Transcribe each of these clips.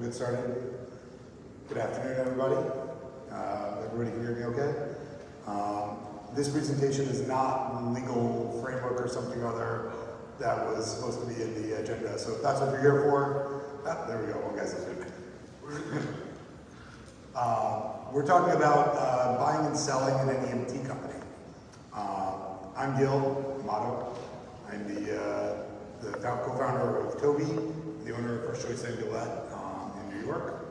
We'll get started. Good afternoon, everybody. Everybody can hear me okay? This presentation is not legal framework or something other that was supposed to be in the agenda. So if that's what you're here for, there we go, one guy's good. We're talking about buying and selling an NEMT company. I'm Gil Amado. I'm the co-founder of Tobi, the owner of First Choice Ambulette in New York.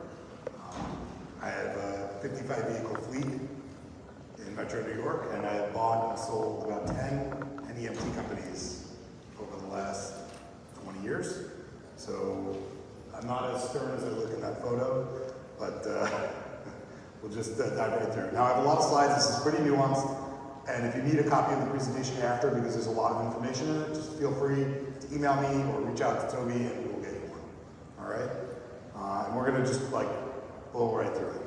I have a 55 vehicle fleet in Metro New York, and I have bought and sold about 10 NEMT companies over the last 20 years. So I'm not as stern as I look in that photo, but we'll just dive right through. Now I have a lot of slides. This is pretty nuanced, and if you need a copy of the presentation after, because there's a lot of information in it, just feel free to email me or reach out to Tobi and we'll get you one. All right? And we're going to just blow right through it.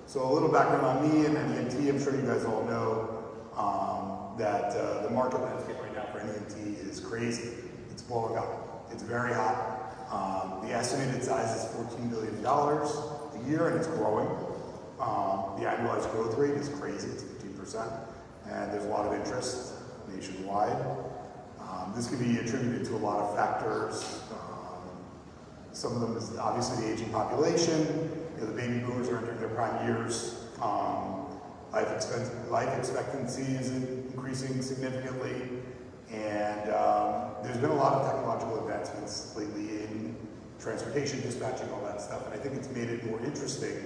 So a little background on me and NEMT. I'm sure you guys all know that the market landscape right now for NEMT is crazy. It's blowing up. It's very hot. The estimated size is $14 billion a year, and it's growing. The annualized growth rate is crazy. It's 15%. And there's a lot of interest nationwide. This can be attributed to a lot of factors. Some of them is obviously the aging population. You know, the baby boomers are entering their prime years. Life expectancy is increasing significantly. And there's been a lot of technological advancements lately in transportation, dispatching, all that stuff. And I think it's made it more interesting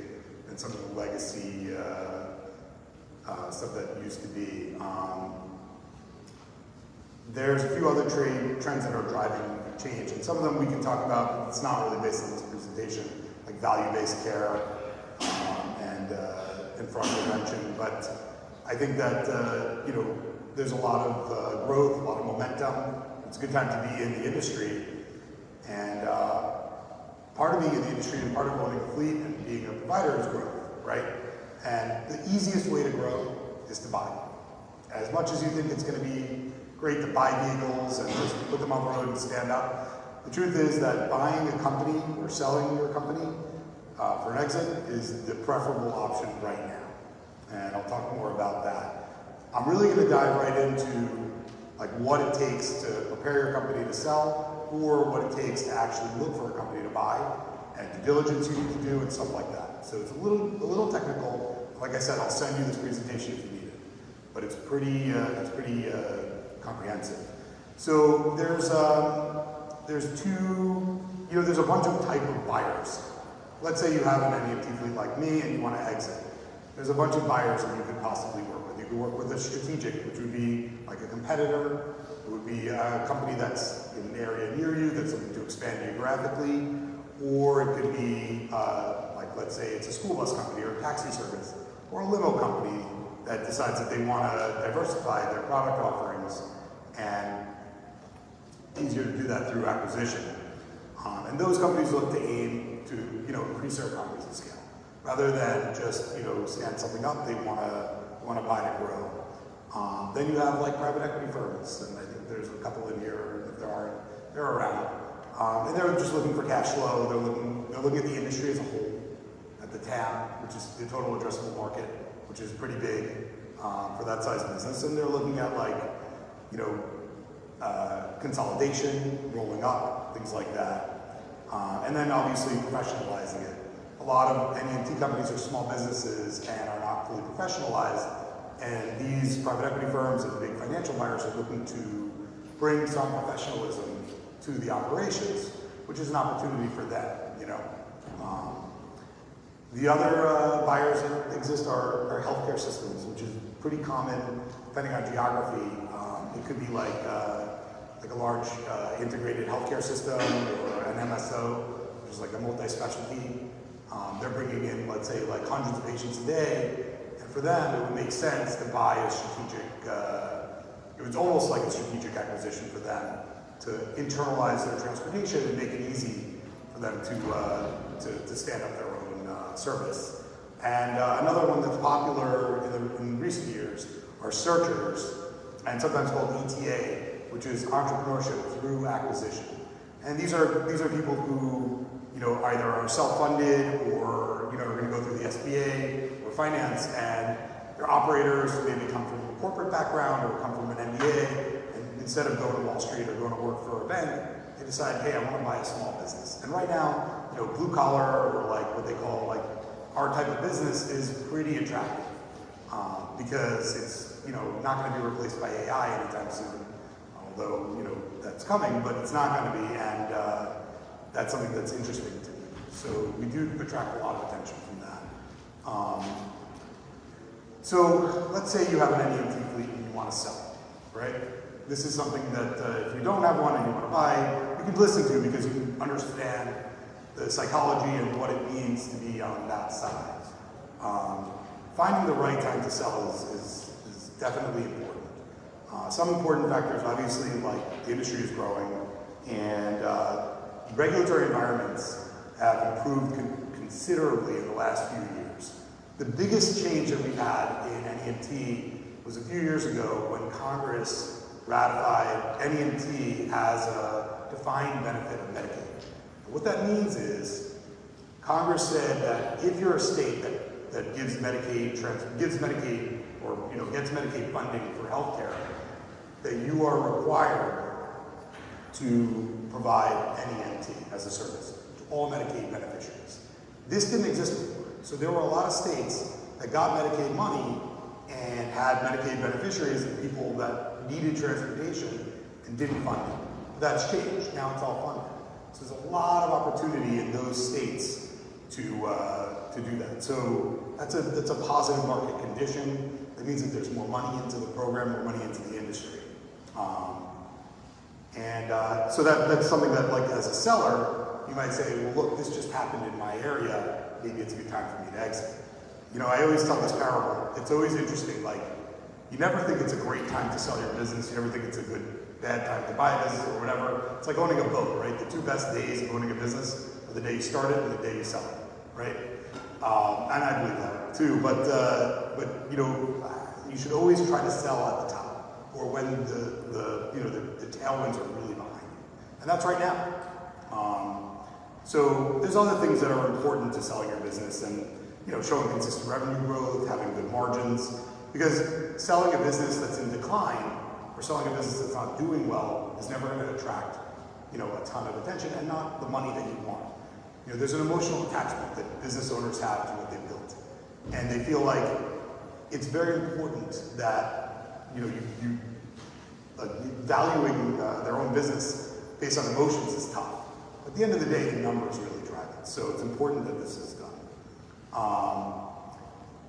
than some of the legacy stuff that used to be. There's a few other trends that are driving change, and some of them we can talk about. It's not really based on this presentation, like value-based care and fraud prevention. But I think that you know, there's a lot of growth, a lot of momentum. It's a good time to be in the industry, and part of being in the industry and part of owning a fleet and being a provider is growth, right? And the easiest way to grow is to buy. As much as you think it's going to be great to buy vehicles and just put them on the road and stand up, the truth is that buying a company or selling your company for an exit is the preferable option right now. And I'll talk more about that. I'm really going to dive right into like what it takes to prepare your company to sell, or what it takes to actually look for a company to buy, and due diligence you need to do, and stuff like that. So it's a little technical. Like I said, I'll send you this presentation if you need it, but it's pretty comprehensive. So there's a bunch of type of buyers. Let's say you have an NEMT fleet like me and you want to exit. There's a bunch of buyers that you could possibly work with. You could work with a strategic, which would be like a competitor. It would be a company that's in an area near you that's looking to expand geographically, or it could be like, let's say it's a school bus company or a taxi service, or a limo company that decides that they want to diversify their product offerings, and easier to do that through acquisition. And those companies look to aim to increase their economies of scale, rather than just stand something up. They want to buy and grow. Then you have like private equity firms, and I think there's a couple in here. If there aren't, they're around, and they're just looking for cash flow. They're looking at the industry as a whole, at the TAM, which is the total addressable market, which is pretty big for that size business, and they're looking at like, consolidation, rolling up, things like that, and then obviously professionalizing it. A lot of NEMT companies are small businesses and are not fully professionalized, and these private equity firms and big financial buyers are looking to bring some professionalism to the operations, which is an opportunity for them, The other buyers that exist are healthcare systems, which is pretty common depending on geography. It could be like a large integrated healthcare system, or an MSO, which is like a multi-specialty. They're bringing in, let's say, like hundreds of patients a day, and for them it would make sense to buy a strategic, it was almost like a strategic acquisition for them to internalize their transportation and make it easy for them to stand up their own service. And another one that's popular in recent years are searchers, and sometimes called ETA, which is entrepreneurship through acquisition. And these are people who either are self-funded or, are going to go through the SBA or finance, and they're operators who maybe come from a corporate background or come from an MBA, and instead of going to Wall Street or going to work for a bank, they decide, hey, I want to buy a small business. And right now, blue collar, or like what they call like our type of business, is pretty attractive because it's not going to be replaced by AI anytime soon, although that's coming, but it's not going to be, and that's something that's interesting to me. So we do attract a lot of attention from that. So let's say you have an NEMT fleet and you want to sell it, right? This is something that if you don't have one and you want to buy, you can listen to because you can understand the psychology and what it means to be on that side. Finding the right time to sell is definitely important. Some important factors, obviously, like the industry is growing, and regulatory environments have improved considerably in the last few years. The biggest change that we've had in NEMT was a few years ago when Congress ratified NEMT as a defined benefit of Medicaid. What that means is Congress said that if you're a state that gives Medicaid or gets Medicaid funding for healthcare, that you are required to provide NEMT as a service to all Medicaid beneficiaries. This didn't exist before. So there were a lot of states that got Medicaid money and had Medicaid beneficiaries and people that needed transportation and didn't fund it. But that's changed. Now it's all funded. So there's a lot of opportunity in those states to do that. So that's a positive market condition. That means that there's more money into the program, more money into the industry. So that's something that, like, as a seller, you might say, well, look, this just happened in my area. Maybe it's a good time for me to exit. I always tell this parable. It's always interesting. Like, you never think it's a great time to sell your business. You never think it's a bad time to buy a business or whatever. It's like owning a boat, right? The two best days of owning a business are the day you start it and the day you sell it, right? And I believe that too. But you should always try to sell at the top, or when the tailwinds are really behind you, and that's right now. So there's other things that are important to selling your business, and showing consistent revenue growth, having good margins, because selling a business that's in decline or selling a business that's not doing well is never going to attract a ton of attention and not the money that you want. There's an emotional attachment that business owners have to what they've built, and they feel like it's very important that valuing their own business based on emotions is tough. At the end of the day, the numbers really drive it, so it's important that this is done.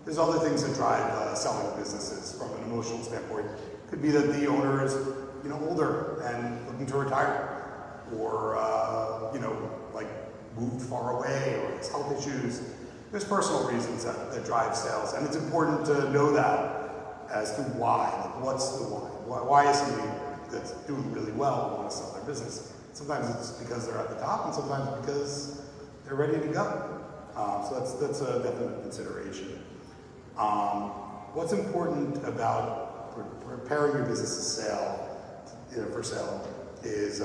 There's other things that drive selling businesses from an emotional standpoint. Could be that the owner is older and looking to retire, or like moved far away, or has health issues. There's personal reasons that drive sales, and it's important to know that as to why. Like, what's the why? Why is somebody that's doing really well want to sell their business? Sometimes it's because they're at the top, and sometimes because they're ready to go. So that's a definite consideration. What's important about preparing your business for sale is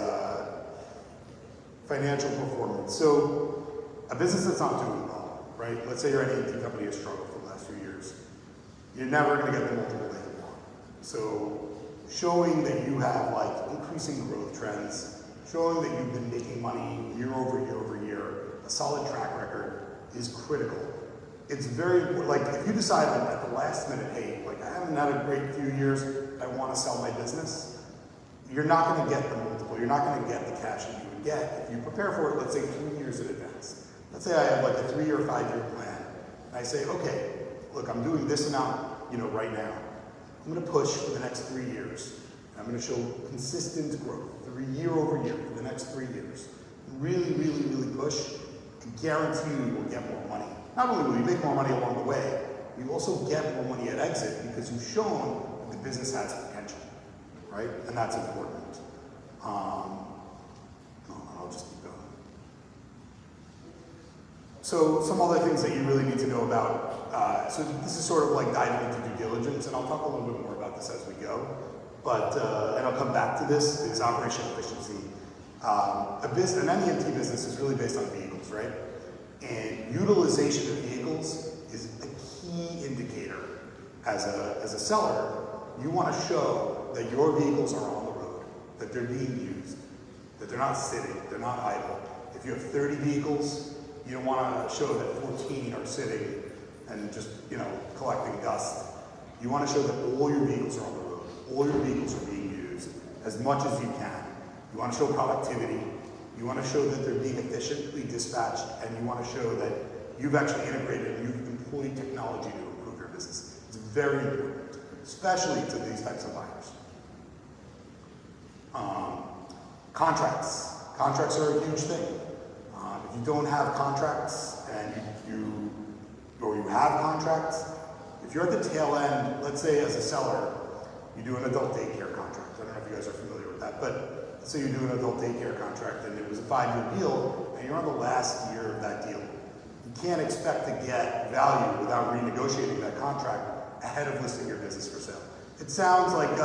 financial performance. So a business that's not doing well, right? Let's say your NEMT company has struggled for the last few years. You're never going to get the multiple that you want. So showing that you have like increasing growth trends, showing that you've been making money year over year over year, a solid track record is critical. It's very, like, if you decide at the last minute, hey, like, I haven't had a great few years, I want to sell my business, you're not going to get the multiple, you're not going to get the cash that you would get if you prepare for it, let's say 3 years in advance. Let's say I have like a 3 or 5 year plan, and I say, okay, look, I'm doing this amount, right now. I'm going to push for the next 3 years. And I'm going to show consistent growth, year over year for the next 3 years. Really, really, really push. I guarantee you will get more money. Not only will you make more money along the way, you also get more money at exit because you've shown that the business has potential, right? And that's important. I'll just keep going. So some other things that you really need to know about. So this is sort of like diving into due diligence, and I'll talk a little bit more about this as we go. But, and I'll come back to this, is operational efficiency. An NEMT business is really based on vehicle vehicles, right? And utilization of vehicles is a key indicator. As a seller, you want to show that your vehicles are on the road, that they're being used, that they're not sitting, they're not idle. If you have 30 vehicles, you don't want to show that 14 are sitting and just, collecting dust. You want to show that all your vehicles are on the road, all your vehicles are being used as much as you can. You want to show productivity. You want to show that they're being efficiently dispatched, and you want to show that you've actually integrated and you've employed technology to improve your business. It's very important, especially to these types of buyers. Contracts. Contracts are a huge thing. If you don't have contracts and you have contracts, if you're at the tail end, let's say as a seller, you do an adult daycare contract. I don't know if you guys are familiar with that, but let's say you do an adult daycare contract and it was a 5-year deal and you're on the last year of that deal. You can't expect to get value without renegotiating that contract ahead of listing your business for sale. It sounds like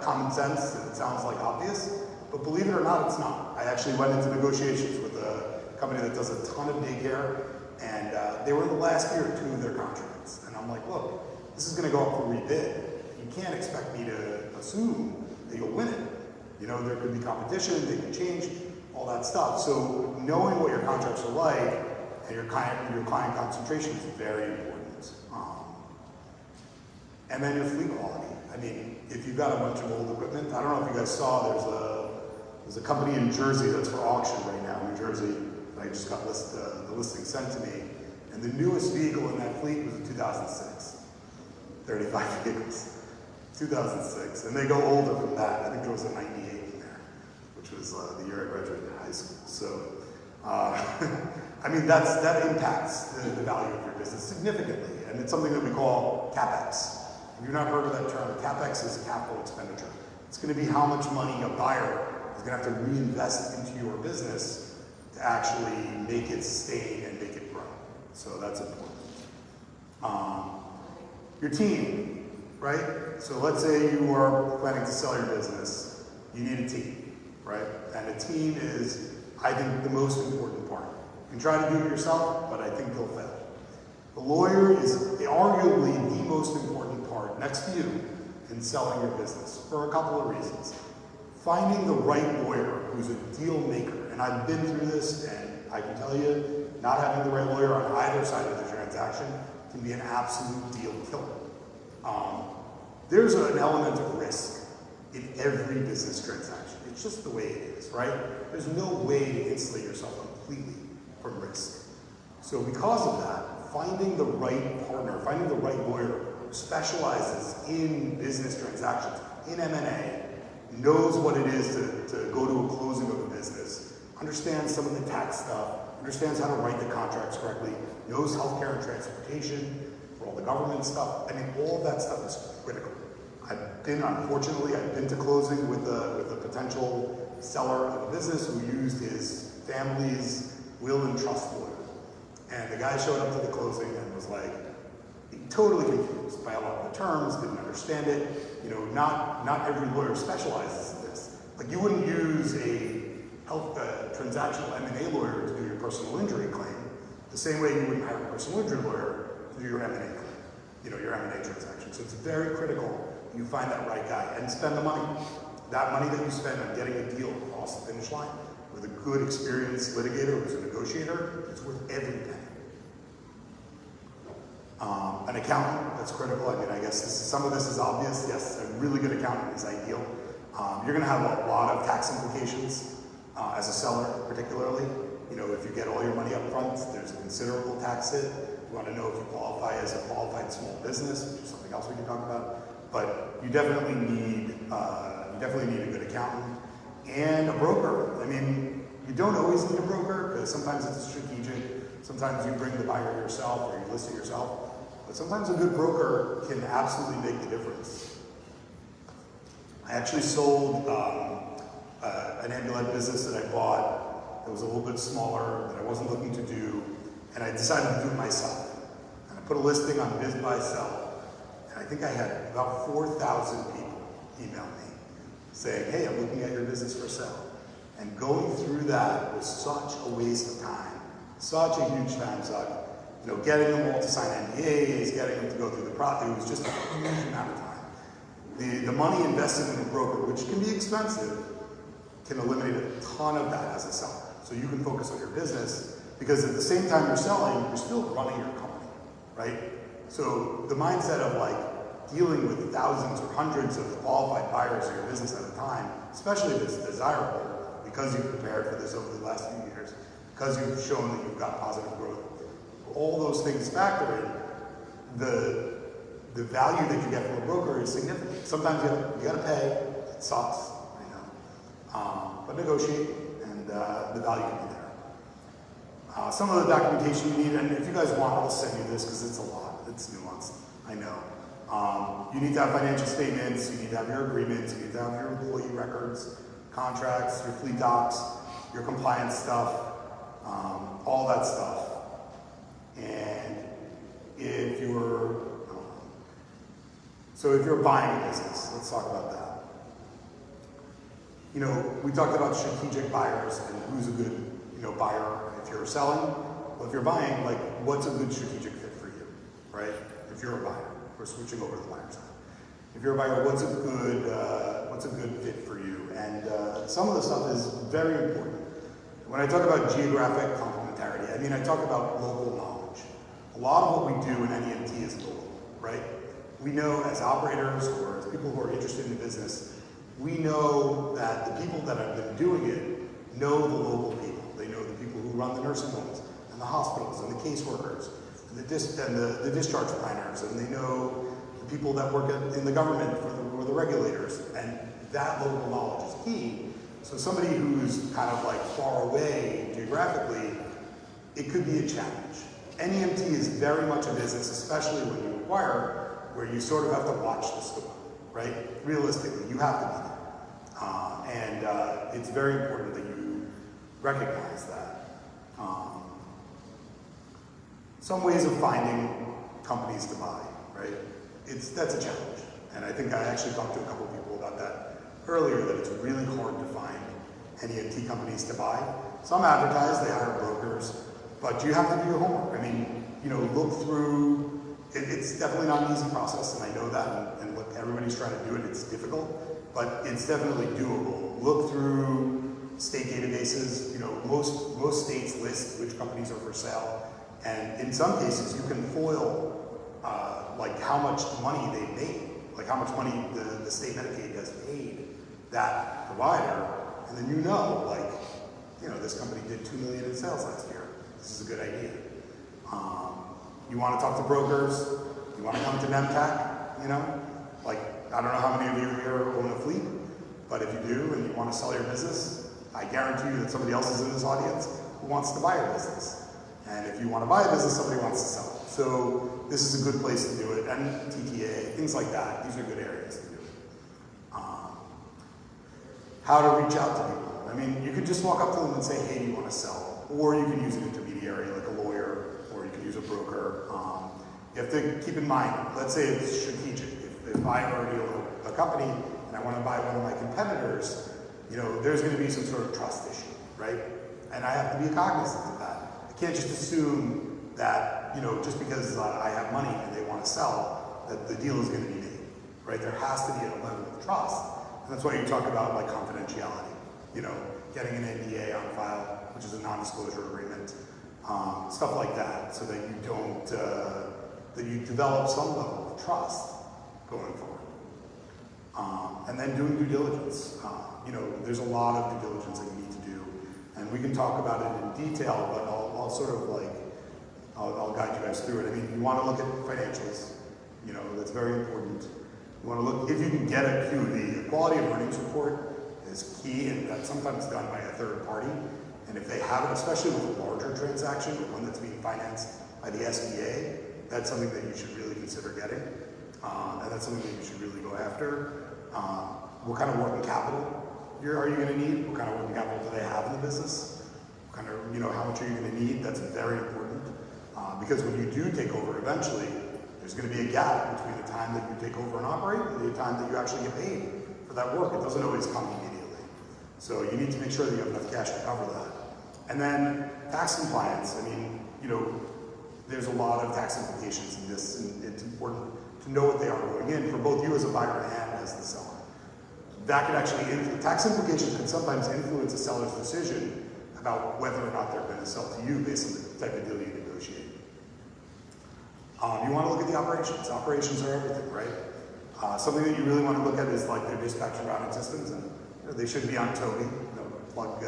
common sense and it sounds like obvious, but believe it or not, it's not. I actually went into negotiations with a company that does a ton of daycare, and they were in the last year of 2 of their contracts. And I'm like, look, this is going to go up for rebid. You can't expect me to assume that you'll win it. There could be competition, they can change, all that stuff. So knowing what your contracts are like and your client concentration is very important. And then your fleet quality. I mean, if you've got a bunch of old equipment, I don't know if you guys saw, there's a company in Jersey that's for auction right now, New Jersey. I just got the listing sent to me, and the newest vehicle in that fleet was a 2006. 35 vehicles, 2006, and they go older from that. I think there was a 98 in there, which was the year I graduated high school. So, I mean, that impacts the value of your business significantly, and it's something that we call CapEx. If you've not heard of that term, CapEx is capital expenditure. It's going to be how much money a buyer is going to have to reinvest into your business to actually make it sustain and make it grow. So that's important. Your team, right? So let's say you are planning to sell your business. You need a team, right? And a team is, I think, the most important part. You can try to do it yourself, but I think you'll fail. The lawyer is arguably the most important part next to you in selling your business for a couple of reasons. Finding the right lawyer who's a deal maker. And I've been through this, and I can tell you, not having the right lawyer on either side of the transaction can be an absolute deal killer. There's an element of risk in every business transaction. It's just the way it is, right? There's no way to insulate yourself completely from risk. So because of that, finding the right partner, finding the right lawyer who specializes in business transactions, in M&A, knows what it is to go to a closing of a business, understands some of the tax stuff, understands how to write the contracts correctly, knows healthcare and transportation for all the government stuff. I mean, all of that stuff is critical. Unfortunately, I've been to closing with a potential seller of a business who used his family's will and trust lawyer. And the guy showed up to the closing and was like, totally confused by a lot of the terms, didn't understand it. Not every lawyer specializes in this. Like, you wouldn't use a transactional M&A lawyer to do your personal injury claim the same way you wouldn't hire a personal injury lawyer to do your M&A claim, your M&A transaction. So it's very critical you find that right guy and spend the money. That money that you spend on getting a deal across the finish line with a good, experienced litigator who's a negotiator, it's worth every penny. An accountant, that's critical. I mean, I guess some of this is obvious. Yes, a really good accountant is ideal. You're going to have a lot of tax implications as a seller, particularly. If you get all your money up front, there's a considerable tax hit. You want to know if you qualify as a qualified small business, which is something else we can talk about. But you definitely need a good accountant and a broker. I mean, you don't always need a broker because sometimes it's strategic. Sometimes you bring the buyer yourself or you list it yourself. But sometimes a good broker can absolutely make the difference. I actually sold an ambulance business that I bought that was a little bit smaller, that I wasn't looking to do, and I decided to do it myself. And I put a listing on Biz Buy Sell, and I think I had about 4,000 people email me saying, hey, I'm looking at your business for sale. And going through that was such a waste of time Such a huge time suck. You know, getting them all to sign NDAs, getting them to go through the process, it was just a huge amount of time. The money invested in a broker, which can be expensive, can eliminate a ton of that as a seller. So you can focus on your business, because at the same time you're selling, you're still running your company, right? So the mindset of like dealing with thousands or hundreds of qualified buyers in your business at a time, especially if it's desirable, because you've prepared for this over the last few years, because you've shown that you've got positive growth, all those things factor in, the value that you get from a broker is significant. Sometimes you gotta pay, it sucks, I know, but negotiate, and the value can be there. Some of the documentation you need, and if you guys want, I'll send you this because it's a lot, it's nuanced, I know. You need to have financial statements, you need to have your agreements, you need to have your employee records, contracts, your fleet docs, your compliance stuff, all that stuff. And if you're, so if you're buying a business, let's talk about that. You know, we talked about strategic buyers and who's a good, you know, buyer. If you're selling, well, if you're buying, like, what's a good strategic fit for you, right? If you're a buyer, we're switching over to the buyer side. If you're a buyer, what's a good fit for you? And some of the stuff is very important. When I talk about geographic complementarity, I mean, I talk about local knowledge. A lot of what we do in NEMT is local, right? We know as operators or as people who are interested in the business, we know that the people that have been doing it know the local people. They know the people who run the nursing homes and the hospitals and the caseworkers and the discharge planners, and they know the people that work in the government or the regulators, and that local knowledge is key. So somebody who's kind of like far away geographically, it could be a challenge. NEMT is very much a business, especially when you acquire, where you sort of have to watch the store, right? Realistically, you have to be there. It's very important that you recognize that. Some ways of finding companies to buy, right? That's a challenge. And I think I actually talked to a couple of people about that earlier, that it's really hard to find NEMT companies to buy. Some advertise, they hire brokers, but you have to do your homework. I mean, you know, look through, it's definitely not an easy process, and I know that, and look, everybody's trying to do it, it's difficult, but it's definitely doable. Look through state databases, you know, most states list which companies are for sale, and in some cases you can foil like how much money they made, like how much money the state Medicaid has paid that provider, and then you know, like, you know, this company did $2 million in sales last year. This is a good idea. You want to talk to brokers, you want to come to NEMTAC, you know, like, I don't know how many of you here own a fleet, but if you do and you want to sell your business, I guarantee you that somebody else is in this audience who wants to buy your business. And if you want to buy a business, somebody wants to sell it. So this is a good place to do it, and TTA, things like that. These are good areas to do it. How to reach out to people. I mean, you could just walk up to them and say, hey, do you want to sell? Or you can use an intermediary like a lawyer, or you can use a broker. You have to keep in mind, let's say it's strategic. If I already own a company and I want to buy one of my competitors, you know, there's going to be some sort of trust issue, right? And I have to be cognizant of that. I can't just assume that, you know, just because I have money and they want to sell, that the deal is going to be made, right? There has to be a level of trust. And that's why you talk about like confidentiality, you know, getting an NDA on file, which is a non-disclosure agreement, stuff like that, so that you don't, that you develop some level of trust going forward. And then doing due diligence. You know, there's a lot of due diligence that you need to do, and we can talk about it in detail, but I'll sort of like, I'll guide you guys through it. I mean, you want to look at financials, you know, that's very important. You want to look, if you can get a Q, the quality of earnings report is key, and that's sometimes done by a third party. And if they have it, especially with a larger transaction, the one that's being financed by the SBA, that's something that you should really consider getting. And that's something that you should really go after. What kind of working capital are you going to need? What kind of working capital do they have in the business? What kind of, you know, how much are you going to need? That's very important. Because when you do take over eventually, there's going to be a gap between the time that you take over and operate and the time that you actually get paid for that work. It doesn't always come immediately. So you need to make sure that you have enough cash to cover that. And then tax compliance. I mean, you know, there's a lot of tax implications in this, and it's important to know what they are going in for both you as a buyer and as the seller. That can actually, tax implications can sometimes influence a seller's decision about whether or not they're going to sell to you based on the type of deal you negotiate. You want to look at the operations. Operations are everything, right? Something that you really want to look at is like their dispatch and routing systems, and you know, they should be on Tobi. You know, plug.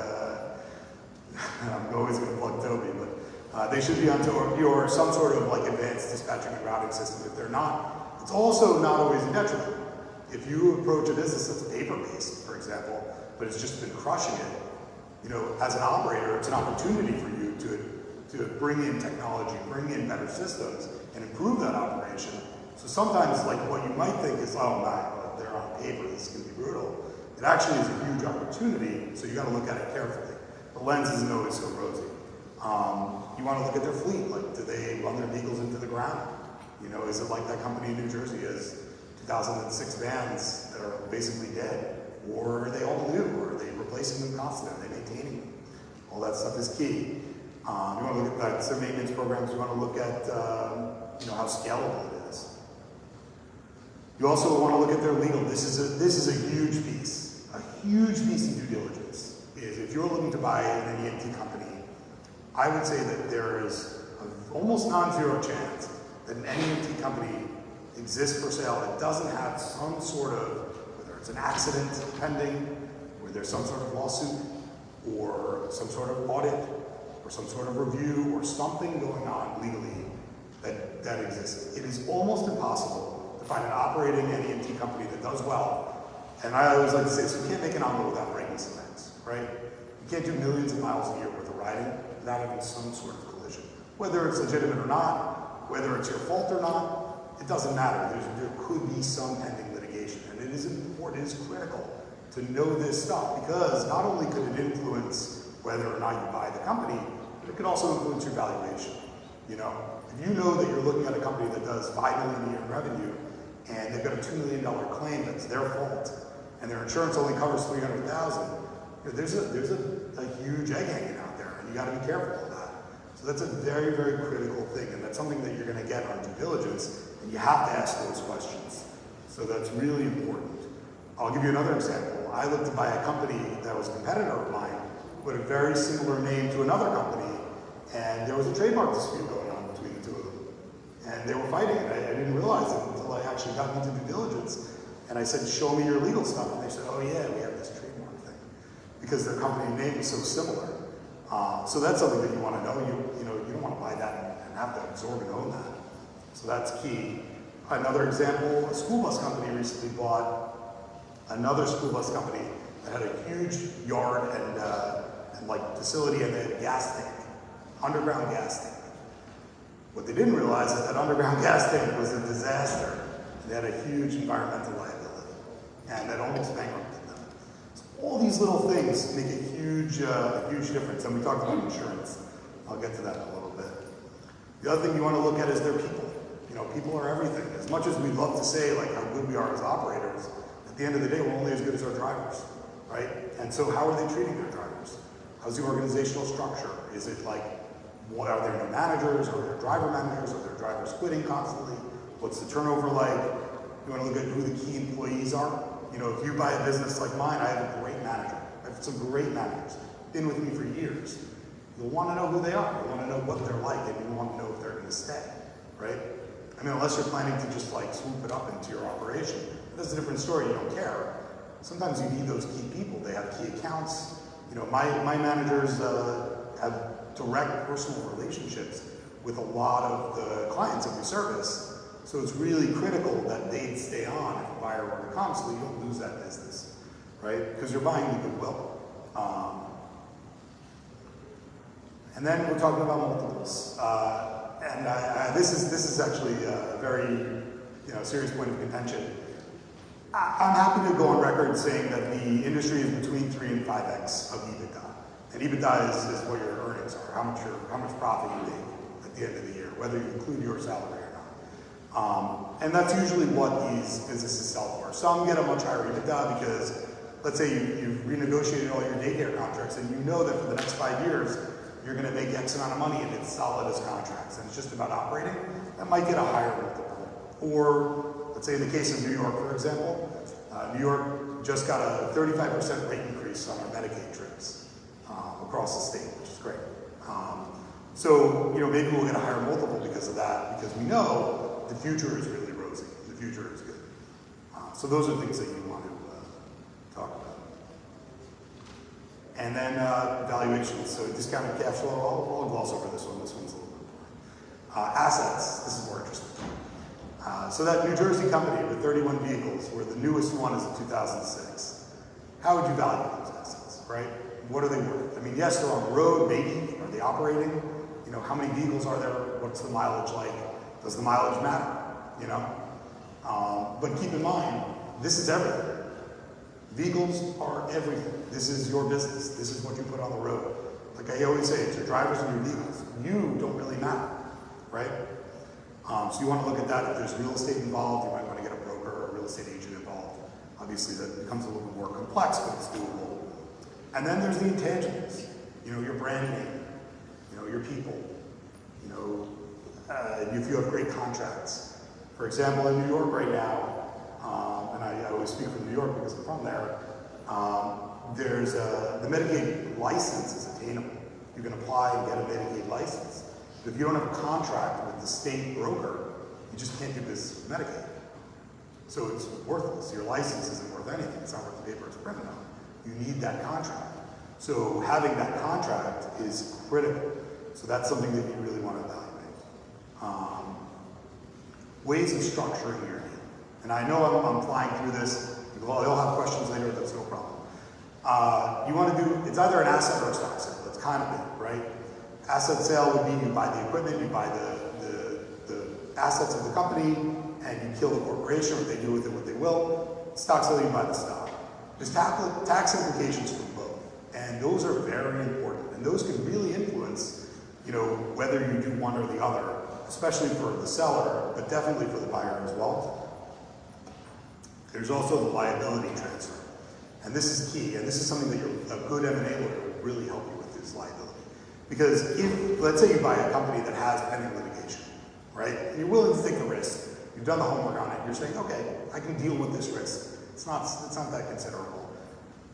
I'm always going to plug Tobi, but they should be on Tobi or some sort of like advanced dispatching and routing system. If they're not, it's also not always a detriment. If you approach a business that's paper-based, for example, but it's just been crushing it, you know, as an operator, it's an opportunity for you to bring in technology, bring in better systems, and improve that operation. So sometimes, like, what you might think is, oh man, they're on paper, this is going to be brutal. It actually is a huge opportunity, so you got to look at it carefully. The lens isn't always so rosy. You want to look at their fleet, like, do they run their vehicles into the ground? You know, is it like that company in New Jersey has 2006 vans that are basically dead? Or are they all new? Or are they replacing them constantly? Are they maintaining them? All that stuff is key. You want to look at some maintenance programs. You want to look at you know, how scalable it is. You also want to look at their legal. This is a huge piece. A huge piece in due diligence is if you're looking to buy an NEMT company, I would say that there is an almost non-zero chance that an NEMT company exists for sale that doesn't have some sort of, whether it's an accident pending, or there's some sort of lawsuit, or some sort of audit, or some sort of review, or something going on legally that exists. It is almost impossible to find an operating NEMT company that does well. And I always like to say this, you can't make an omelet without breaking some eggs, right? You can't do millions of miles a year worth of riding without having some sort of collision. Whether it's legitimate or not, whether it's your fault or not, it doesn't matter. There could be some pending litigation. And it is important, it is critical to know this stuff, because not only could it influence whether or not you buy the company, but it could also influence your valuation. You know, if you know that you're looking at a company that does $5 million a year in revenue, and they've got a $2 million claim that's their fault, and their insurance only covers $300,000, you know, there's a huge egg hanging out there, and you got to be careful of that. So that's a very, very critical thing, and that's something that you're going to get on due diligence, and you have to ask those questions. So that's really important. I'll give you another example. I looked to buy a company that was a competitor of mine, with a very similar name to another company, and there was a trademark dispute going on between the two of them. And they were fighting it. I didn't realize it until I actually got into due diligence. And I said, show me your legal stuff. And they said, oh yeah, we have this trademark thing. Because their company name is so similar. So that's something that you want to know. You don't want to buy that and have to absorb and own that. So that's key. Another example, a school bus company recently bought another school bus company that had a huge yard and like facility, and they had a gas tank, underground gas tank. What they didn't realize is that underground gas tank was a disaster. They had a huge environmental liability, and that almost bankrupted them. So all these little things make a huge difference. And we talked about insurance. I'll get to that in a little bit. The other thing you want to look at is their people. You know, people are everything. As much as we'd love to say like how good we are as operators, at the end of the day, we're only as good as our drivers, right? And so how are they treating their drivers? How's the organizational structure? Is it like, what are there no managers, or are there driver managers, or are there drivers quitting constantly? What's the turnover like? You want to look at who the key employees are. You know, if you buy a business like mine, I have a great manager. I have some great managers, been with me for years. You'll want to know who they are. You want to know what they're like, and you want to know if they're going to stay, right? I mean, unless you're planning to just like swoop it up into your operation, that's a different story. You don't care. Sometimes you need those key people. They have key accounts. You know, my managers have direct personal relationships with a lot of the clients that we service. So it's really critical that they stay on if a buyer were to come, so you don't lose that business, right? Because you're buying the goodwill. And then we're talking about multiples. This is actually a very serious point of contention. I'm happy to go on record saying that the industry is between 3 and 5x of EBITDA. And EBITDA is what your earnings are, how much profit you make at the end of the year, whether you include your salary or not. And that's usually what these businesses sell for. Some get a much higher EBITDA because, let's say you've renegotiated all your daycare contracts, and you know that for the next 5 years, you're going to make X amount of money and it's solid as contracts and it's just about operating, that might get a higher multiple. Or let's say in the case of New York, for example, New York just got a 35% rate increase on our Medicaid trips across the state, which is great. So, you know, maybe we'll get a higher multiple because of that, because we know the future is really rosy. The future is good. So those are things that you want to talk about. And then valuations. So discounted cash flow, I'll gloss over this one. This one's a little bit boring. Assets, this is more interesting. So that New Jersey company with 31 vehicles, where the newest one is in 2006, how would you value those assets, right? What are they worth? I mean, yes, they're on the road, maybe. Are they operating? You know, how many vehicles are there? What's the mileage like? Does the mileage matter? You know? But keep in mind, this is everything. Vehicles are everything. This is your business. This is what you put on the road. Like I always say, it's your drivers and your vehicles. You don't really matter, right? So you want to look at that. If there's real estate involved, you might want to get a broker or a real estate agent involved. Obviously, that becomes a little bit more complex, but it's doable. And then there's the intangibles. You know, your brand name. You know, your people. You know, if you have great contracts. For example, in New York right now, and I always speak from New York because I'm from there, there's the Medicaid license is attainable. You can apply and get a Medicaid license. But if you don't have a contract with the state broker, you just can't do business with Medicaid. So it's worthless. Your license isn't worth anything. It's not worth the paper it's printed on. You need that contract. So having that contract is critical. So that's something that you really want to evaluate. Ways of structuring your deal. And I know I'm flying through this. You'll have questions later, that's no problem. You want to do, it's either an asset or a stock sale. That's kind of it, right? Asset sale would be you buy the equipment, you buy the assets of the company, and you kill the corporation, or they do with it what they will. Stock sale, you buy the stock. There's tax implications for both. And those are very important. And those can really influence, you know, whether you do one or the other, especially for the seller, but definitely for the buyer as well. There's also the liability transfer. And this is key, and this is something that a good M&A lawyer would really help you with, is liability. Because if, let's say you buy a company that has pending litigation, right? And you're willing to take the risk, you've done the homework on it, you're saying, okay, I can deal with this risk. It's not that considerable.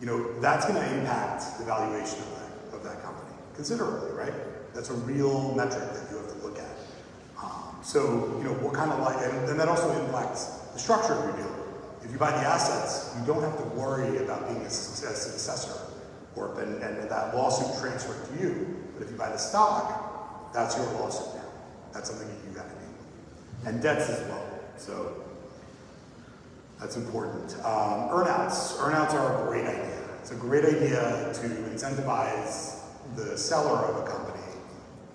You know, that's gonna impact the valuation of that company considerably, right? That's a real metric that you have to look at. So, you know, what kind of and that also impacts the structure of your deal. If you buy the assets, you don't have to worry about being a successor or and that lawsuit transferred to you. But if you buy the stock, that's your lawsuit now. That's something that you got to do. And debts as well. So that's important. Earnouts. Earnouts are a great idea. It's a great idea to incentivize the seller of a company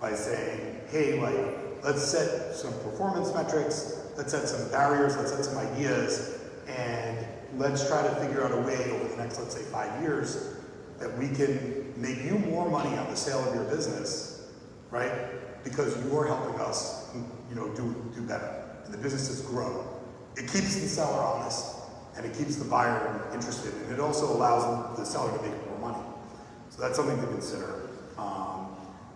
by saying, hey, like, let's set some performance metrics, let's set some barriers, let's set some ideas, and let's try to figure out a way over the next, let's say, 5 years that we can make you more money on the sale of your business, right? Because you are helping us, you know, do better. And the business has grown. It keeps the seller honest, and it keeps the buyer interested, and it also allows the seller to make more money. So that's something to consider.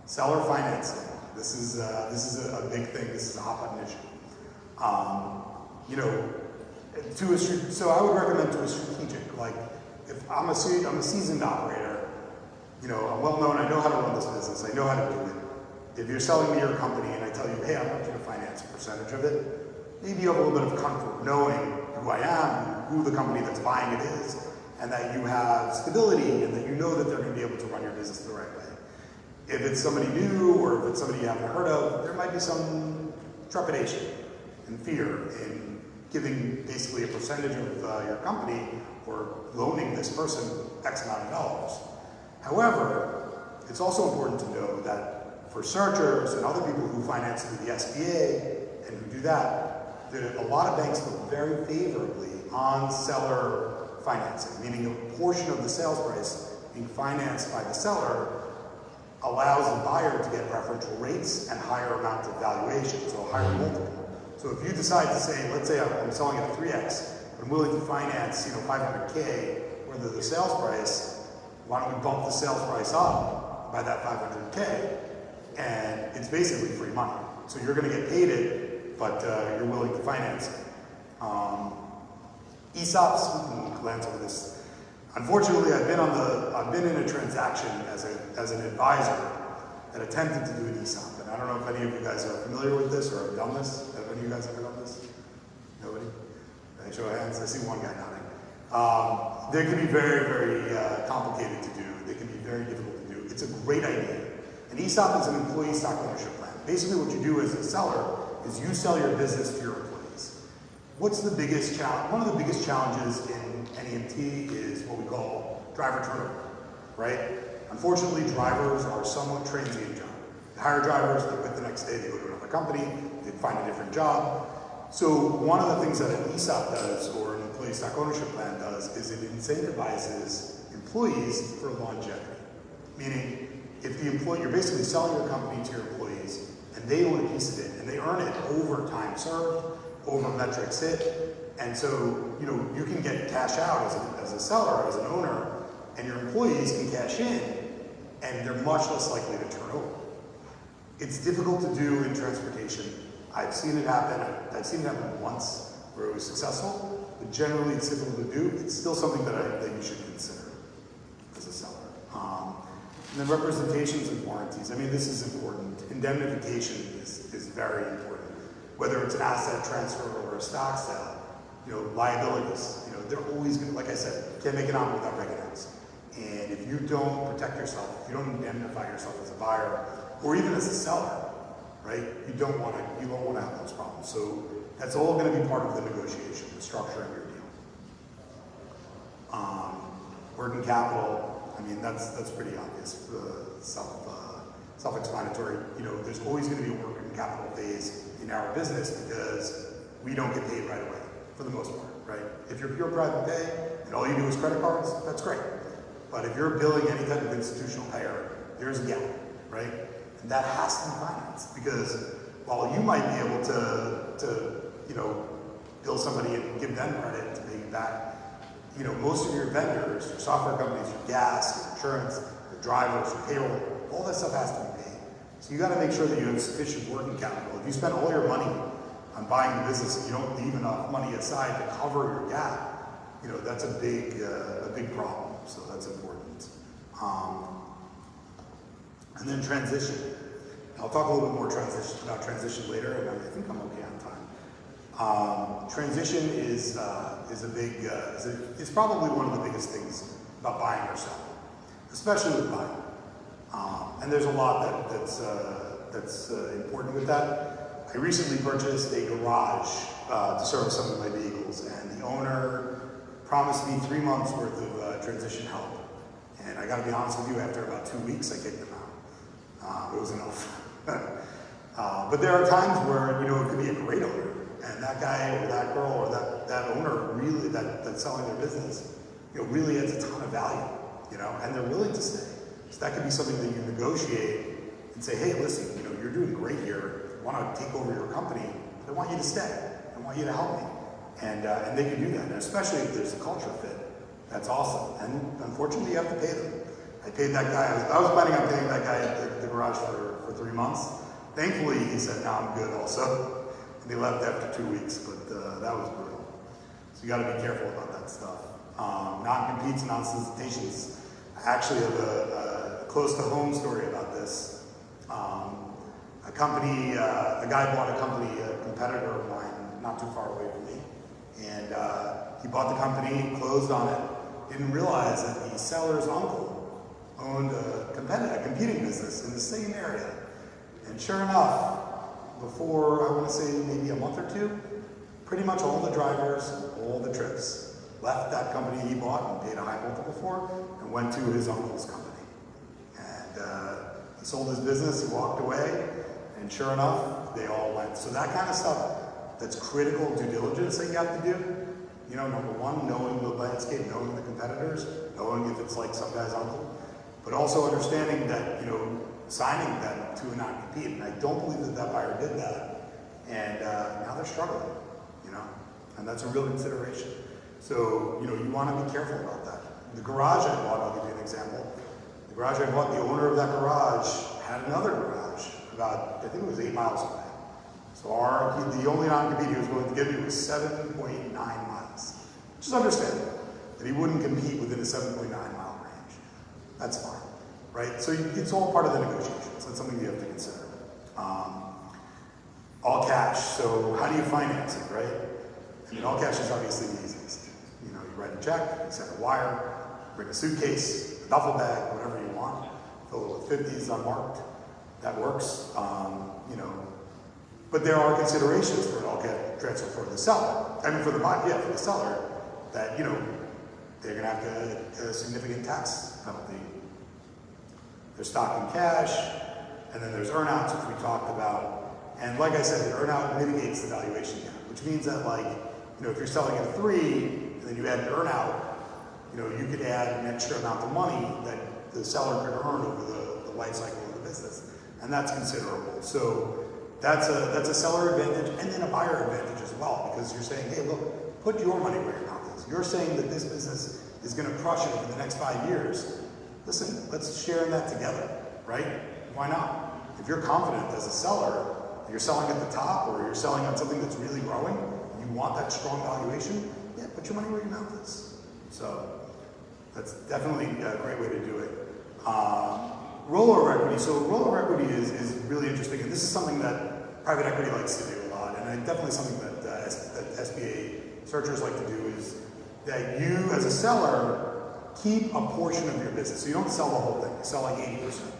Seller financing. This is a big thing. This is a hot button issue. You know, so I would recommend to a strategic, like if I'm a seasoned operator, you know, I'm well known, I know how to run this business, I know how to do it. If you're selling me your company and I tell you, hey, I want you to finance a percentage of it, maybe you have a little bit of comfort knowing who I am, who the company that's buying it is, and that you have stability and that you know that they're going to be able to run your business the right way. If it's somebody new or if it's somebody you haven't heard of, there might be some trepidation and fear in giving basically a percentage of your company or loaning this person X amount of dollars. However, it's also important to know that for searchers and other people who finance through the SBA and who do that, a lot of banks look very favorably on seller financing, meaning a portion of the sales price being financed by the seller allows the buyer to get preferential rates and higher amounts of valuation, so a higher multiple. So if you decide to say, let's say I'm selling at a 3x, but I'm willing to finance, you know, $500K, whether the sales price, why don't we bump the sales price up by that 500K, and it's basically free money. So you're going to get paid it, but you're willing to finance it. ESOPs, we can glance over this. Unfortunately, I've been in a transaction as an advisor that attempted to do an ESOP, and I don't know if any of you guys are familiar with this or have done this. Have any of you guys ever done this? Nobody? Show of hands. I see one guy nodding. They can be very, very complicated to do. They can be very difficult to do. It's a great idea. An ESOP is an employee stock ownership plan. Basically, what you do as a seller is you sell your business to your employees. What's the biggest challenge? One of the biggest challenges in NEMT is what we call driver turnover, right? Unfortunately, drivers are somewhat transient job. They hire drivers, they quit the next day, they go to another company, they find a different job. So one of the things that an ESOP does, or an employee stock ownership plan does, is it incentivizes employees for longevity. Meaning, if the employee, you're basically selling your company to your employees, and they own a piece of it, and they earn it over time served, over metrics hit, and so you can get cash out as a seller, as an owner, and your employees can cash in, and they're much less likely to turn over. It's difficult to do in transportation. I've seen it happen. I've seen it happen once where it was successful, but generally it's difficult to do. It's still something that you should consider as a seller. And then representations and warranties. I mean, this is important. Indemnification is very important. Whether it's an asset transfer or a stock sale, liabilities. They're always going to, like I said, you can't make an omelet without breaking eggs. And if you don't protect yourself, if you don't indemnify yourself as a buyer or even as a seller, right? You don't want to have those problems. So that's all going to be part of the negotiation, the structuring your deal. Working capital. I mean, that's pretty obvious, self-explanatory. There's always going to be a working capital phase in our business because we don't get paid right away, for the most part, right? If you're pure private pay and all you do is credit cards, that's great. But if you're billing any type of institutional payer, there's a gap, right? And that has to be financed because while you might be able to bill somebody and give them credit to pay you back, most of your vendors, your software companies, your gas, your insurance, your drivers, your payroll, all that stuff has to be paid. So you got to make sure that you have sufficient working capital. If you spend all your money on buying the business and you don't leave enough money aside to cover your gap, that's a big problem. So that's important. And then transition. I'll talk a little bit more about transition later, and I think I'm okay on time. Transition is a big, it's probably one of the biggest things about buying or selling, especially with buying. And there's a lot that's important with that. I recently purchased a garage to service some of my vehicles, and the owner promised me 3 months worth of transition help. And I got to be honest with you, after about 2 weeks, I kicked them out. It was enough. But there are times where, it could be a great owner, and that guy or that girl or that owner really, that's selling their business, really adds a ton of value, and they're willing to stay. So that could be something that you negotiate and say, hey, listen, you're doing great here. I want to take over your company, but I want you to stay. I want you to help me. And they can do that, and especially if there's a culture fit. That's awesome. And unfortunately, you have to pay them. I paid that guy. I was planning on paying that guy at the garage for 3 months. Thankfully, he said, no, I'm good also. And he left after 2 weeks, but that was brutal. So you got to be careful about that stuff. Non-competes, non-solicitations. I actually have a close-to-home story about this. A guy bought a company, a competitor of mine, not too far away from me. And he bought the company, closed on it, didn't realize that the seller's uncle owned a competing business in the same area. And sure enough, before, I want to say maybe a month or two, pretty much all the drivers, all the trips, left that company he bought and paid a high multiple for and went to his uncle's company. And he sold his business, he walked away, and sure enough, they all went. So that kind of stuff, that's critical due diligence that you have to do. Number one, knowing the landscape, knowing the competitors, knowing if it's like some guy's uncle, but also understanding that, signing them to a non-compete. And I don't believe that buyer did that. And now they're struggling, and that's a real consideration. So, you want to be careful about that. The garage I bought, I'll give you an example. The garage I bought, the owner of that garage had another garage about, I think it was 8 miles away. So the only non-compete he was willing to give me was 7.9 miles, which is understandable, that he wouldn't compete within a 7.9 mile range. That's fine, right? So it's all part of the negotiations. That's something you have to consider. All cash, so how do you finance it, right? I mean, all cash is obviously the easiest. You know, you write a check, you send a wire, bring a suitcase, a duffel bag, whatever you want, fill it with 50s unmarked. That works, you know. But there are considerations for an all cash transfer for the seller. I mean, for the buyer, yeah, for the seller, that, you know, they're gonna have a significant tax penalty. There's stock in cash, and then there's earnouts, which we talked about. And like I said, the earnout mitigates the valuation gap, which means that, like, you know, if you're selling at 3, and then you add an earnout, you know, you could add an extra amount of money that the seller could earn over the life cycle of the business, and that's considerable. So that's a seller advantage, and then a buyer advantage as well, because you're saying, hey, look, put your money where your mouth is. You're saying that this business is going to crush it for the next 5 years. Listen, let's share in that together, right? Why not? If you're confident as a seller, you're selling at the top, or you're selling on something that's really growing, you want that strong valuation, yeah, put your money where your mouth is. So that's definitely a great way to do it. Rollover equity. So rollover equity is really interesting, and this is something that private equity likes to do a lot, and definitely something that SBA searchers like to do is that you, as a seller, keep a portion of your business. So you don't sell the whole thing. You sell like 80%,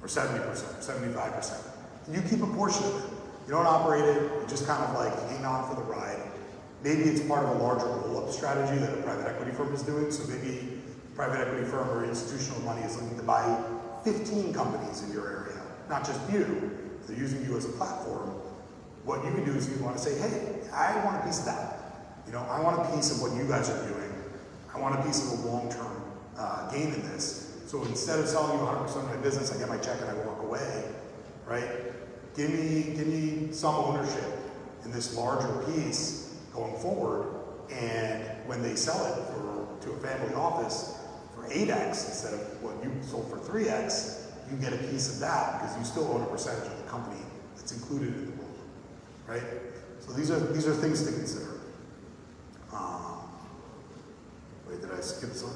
or 70%, or 75%. You keep a portion of it. You don't operate it, you just kind of like hang on for the ride. Maybe it's part of a larger roll-up strategy that a private equity firm is doing. So maybe a private equity firm or institutional money is looking to buy 15 companies in your area, not just you. They're using you as a platform. What you can do is you want to say, hey, I want a piece of that. You know, I want a piece of what you guys are doing. I want a piece of a long-term gain in this. So instead of selling you 100% of my business, I get my check and I walk away, right? Give me some ownership in this larger piece going forward, and when they sell it to a family office for 8x instead of what you sold for 3x, you get a piece of that because you still own a percentage of the company that's included in the roll, right? So these are things to consider. Wait, did I skip some?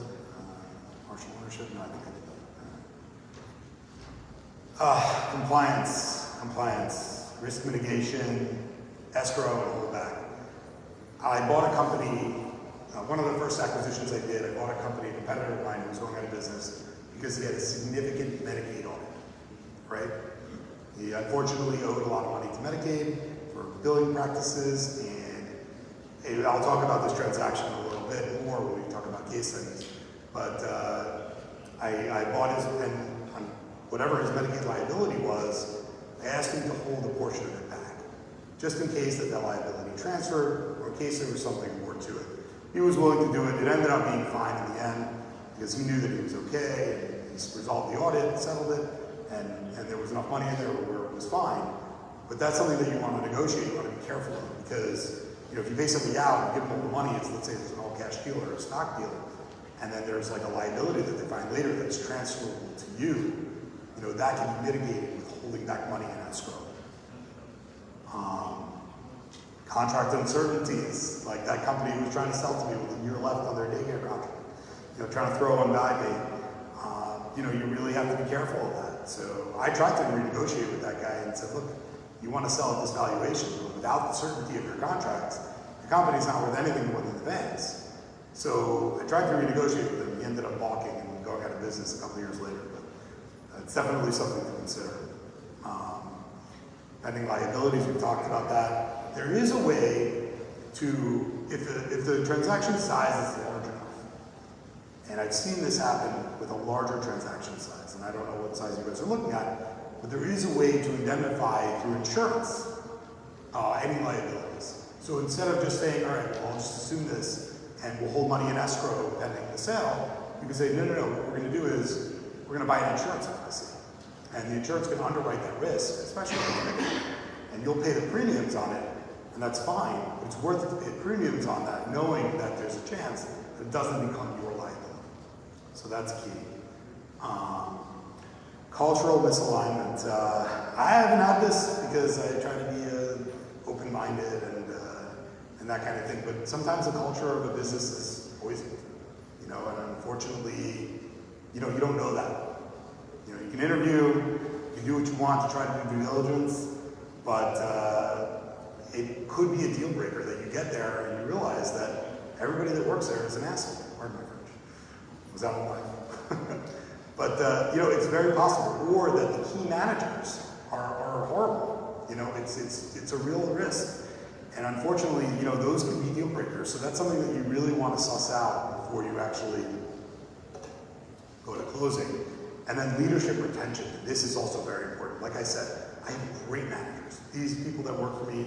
Partial ownership? No, I think I did. Compliance, risk mitigation, escrow, and holdback. I bought a company, one of the first acquisitions I did, I bought a company, a competitor of mine who was going out of business because he had a significant Medicaid audit, right? He unfortunately owed a lot of money to Medicaid for billing practices, and I'll talk about this transaction a little bit more when we talk about case studies. But I bought his, and whatever his Medicaid liability was, I asked him to hold a portion of it back, just in case that liability transferred, or in case there was something more to it. He was willing to do it. It ended up being fine in the end, because he knew that he was okay, and he resolved the audit, settled it, and there was enough money in there where it was fine. But that's something that you want to negotiate, you want to be careful of, because you know, if you pay somebody out and give them all the money, it's, let's say there's an all-cash deal or a stock deal, and then there's like a liability that they find later that's transferable to you, you know, that can be mitigated with holding back money in escrow. Contract uncertainties, like that company who was trying to sell to me with a year left on their daycare contract, you know, trying to throw one by me. You know, you really have to be careful of that. So I tried to renegotiate with that guy and said, look, you want to sell at this valuation, but without the certainty of your contracts, the company's not worth anything more than the banks. So I tried to renegotiate with him. He ended up balking and going out of business a couple years later. But it's definitely something to consider. Pending liabilities, we've talked about that. There is a way to, if the transaction size is large enough, and I've seen this happen with a larger transaction size, and I don't know what size you guys are looking at, but there is a way to indemnify through insurance any liabilities. So instead of just saying, all right, well, I'll just assume this, and we'll hold money in escrow pending the sale, you can say, no, what we're going to do is we're going to buy an insurance policy. And the insurance can underwrite that risk, especially and you'll pay the premiums on it, and that's fine. But it's worth it to pay premiums on that, knowing that there's a chance that it doesn't become your liability. So that's key. Cultural misalignment. I haven't had this because I try to be open-minded and that kind of thing, but sometimes the culture of a business is poison, you know, and unfortunately, you know, you don't know that. You know, you can interview, you can do what you want to try to do due diligence, but it could be a deal breaker that you get there and you realize that everybody that works there is an asshole. Pardon my French. Was that on live? But you know, it's very possible, or that the key managers are horrible. You know, it's a real risk. And unfortunately, you know, those can be deal breakers. So that's something that you really want to suss out before you actually go to closing. And then leadership retention. This is also very important. Like I said, I have great managers. These people that work for me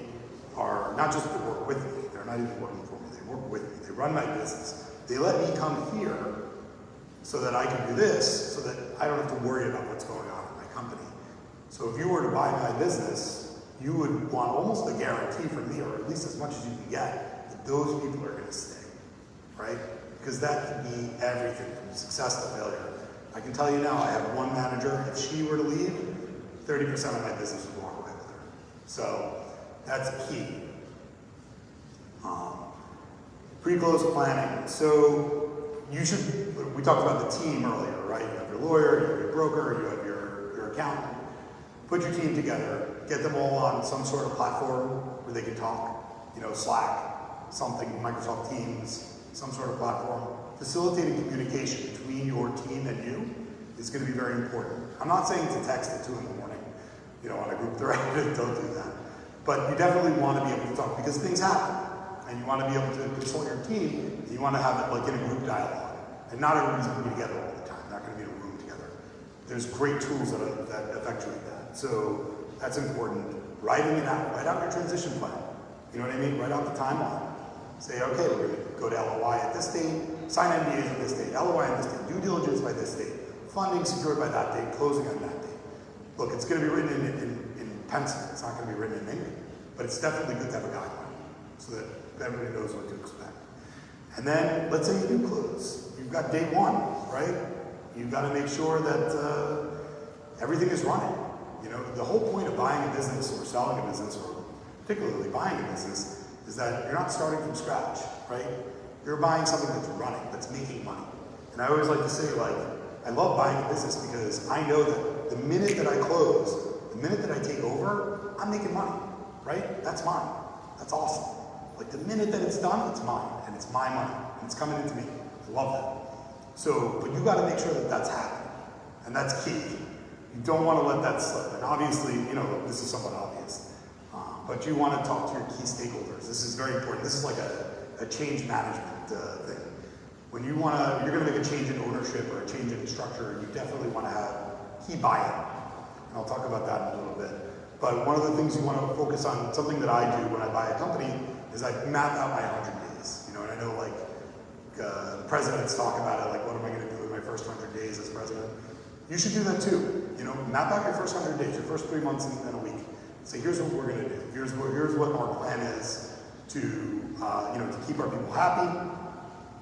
are not just to work with me. They're not even working for me. They work with me. They run my business. They let me come here so that I can do this, so that I don't have to worry about what's going on in my company. So if you were to buy my business, you would want almost a guarantee from me, or at least as much as you can get, that those people are going to stay, right? Because that can be everything from success to failure. I can tell you now, I have one manager, if she were to leave, 30% of my business would walk away with her. So that's key. Pre-close planning. So you should, we talked about the team earlier, right? You have your lawyer, you have your broker, you have your accountant. Put your team together, get them all on some sort of platform where they can talk, you know, Slack, something, Microsoft Teams, some sort of platform. Facilitating communication between your team and you is going to be very important. I'm not saying to text at 2 in the morning, you know, on a group thread, don't do that. But you definitely want to be able to talk because things happen. And you want to be able to consult your team, and you want to have it like in a group dialogue. And not everybody's going to be together all the time, not going to be in a room together. There's great tools that effectuate that. So that's important. Writing it out, write out your transition plan. You know what I mean? Write out the timeline. Say, okay, we're going to go to LOI at this date, sign NDAs at this date, LOI at this date, due diligence by this date, funding secured by that date, closing on that date. Look, it's going to be written in pencil. It's not going to be written in ink, but it's definitely good to have a guideline so that everybody knows what to expect. And then, let's say you do close. You've got day one, right? You've got to make sure that everything is running. You know, the whole point of buying a business or selling a business, or particularly buying a business, is that you're not starting from scratch, right? You're buying something that's running, that's making money. And I always like to say, like, I love buying a business because I know that the minute that I close, the minute that I take over, I'm making money, right? That's mine. That's awesome. Like the minute that it's done, it's mine, and it's my money, and it's coming into me. I love that. So, but you got to make sure that that's happening, and that's key. You don't want to let that slip. And obviously, you know, this is somewhat obvious, but you want to talk to your key stakeholders. This is very important. This is like a change management thing. When you want to, you're going to make a change in ownership or a change in structure, you definitely want to have key buy-in. And I'll talk about that in a little bit. But one of the things you want to focus on, something that I do when I buy a company, is I map out my 100 days. You know, and I know like presidents talk about it, like what am I going to do in my first 100 days as president? You should do that too. You know, map out your first 100 days, your first 3 months and a week. Say, here's what we're going to do. Here's what our plan is to, you know, to keep our people happy,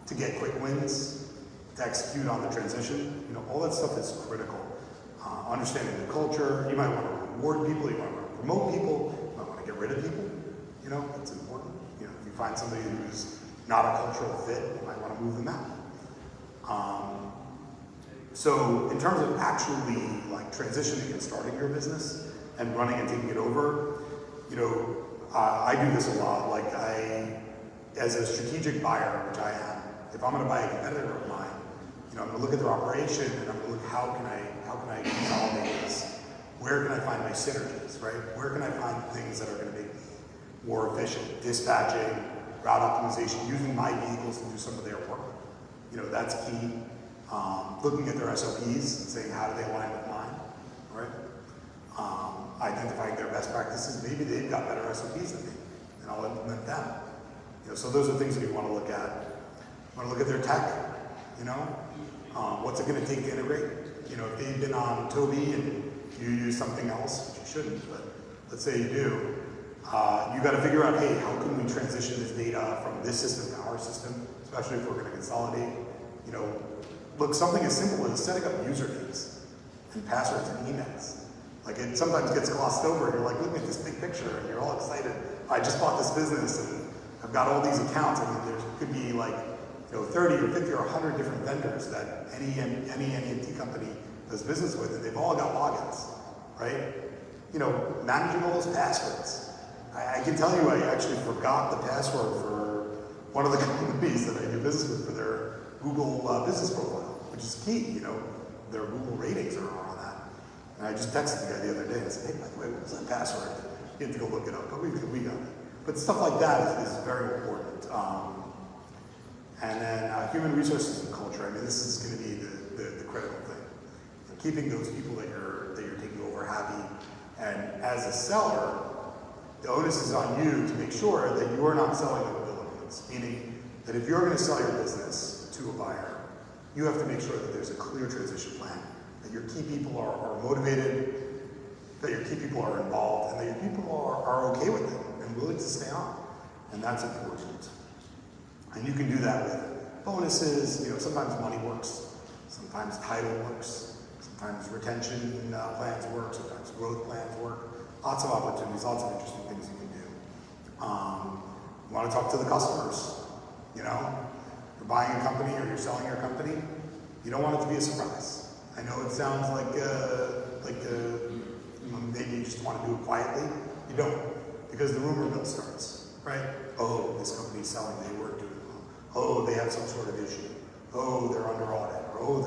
to get quick wins, to execute on the transition. You know, all that stuff is critical. Understanding the culture. You might want to reward people. You might want to promote people. You might want to get rid of people. You know, that's important. You know, if you find somebody who's not a cultural fit, you might want to move them out. So in terms of actually like transitioning and starting your business and running and taking it over, you know, I do this a lot. Like as a strategic buyer, which I am, if I'm going to buy a competitor of mine, you know, I'm going to look at their operation and I'm going to look how can I consolidate this? Where can I find my synergies, right? Where can I find things that are going to make me more efficient? Dispatching, route optimization, using my vehicles to do some of their work. You know, that's key. Looking at their SOPs and saying how do they align with mine, right? Identifying their best practices. Maybe they've got better SOPs than me, and I'll implement them. You know, so those are things that you want to look at. You want to look at their tech. You know, what's it going to take to integrate? You know, if they've been on Tobi and you use something else, which you shouldn't, but let's say you do, you got to figure out, hey, how can we transition this data from this system to our system, especially if we're going to consolidate. You know, look, something as simple as setting up usernames and passwords and emails. Like it sometimes gets glossed over, and you're like looking at this big picture and you're all excited. I just bought this business and I've got all these accounts. I mean, there could be like 30 or 50 or 100 different vendors that any NEMT company does business with, and they've all got logins, right? Managing all those passwords. I can tell you I actually forgot the password for one of the companies that I do business with for their Google business profile, which is key, their Google ratings are on that. And I just texted the guy the other day and I said, hey, by the way, what was that password? You have to go look it up, but we got it. But stuff like that is very important. And then human resources and culture. I mean, this is going to be the critical thing. And keeping those people that you're taking over happy. And as a seller, the onus is on you to make sure that you are not selling them a bill of goods. Meaning that if you're going to sell your business to a buyer, you have to make sure that there's a clear transition plan, that your key people are motivated, that your key people are involved, and that your people are okay with it and willing to stay on. And that's important. And you can do that with bonuses. Sometimes money works, sometimes title works, sometimes retention plans work, sometimes growth plans work. Lots of opportunities, lots of interesting things you can do. You want to talk to the customers. You're buying a company or you're selling your company. You don't want it to be a surprise. I know it sounds like maybe you just want to do it quietly. You don't, because the rumor mill starts, right? Oh, this company's selling, they weren't doing well. Oh, they have some sort of issue. Oh, they're under audit. Or oh,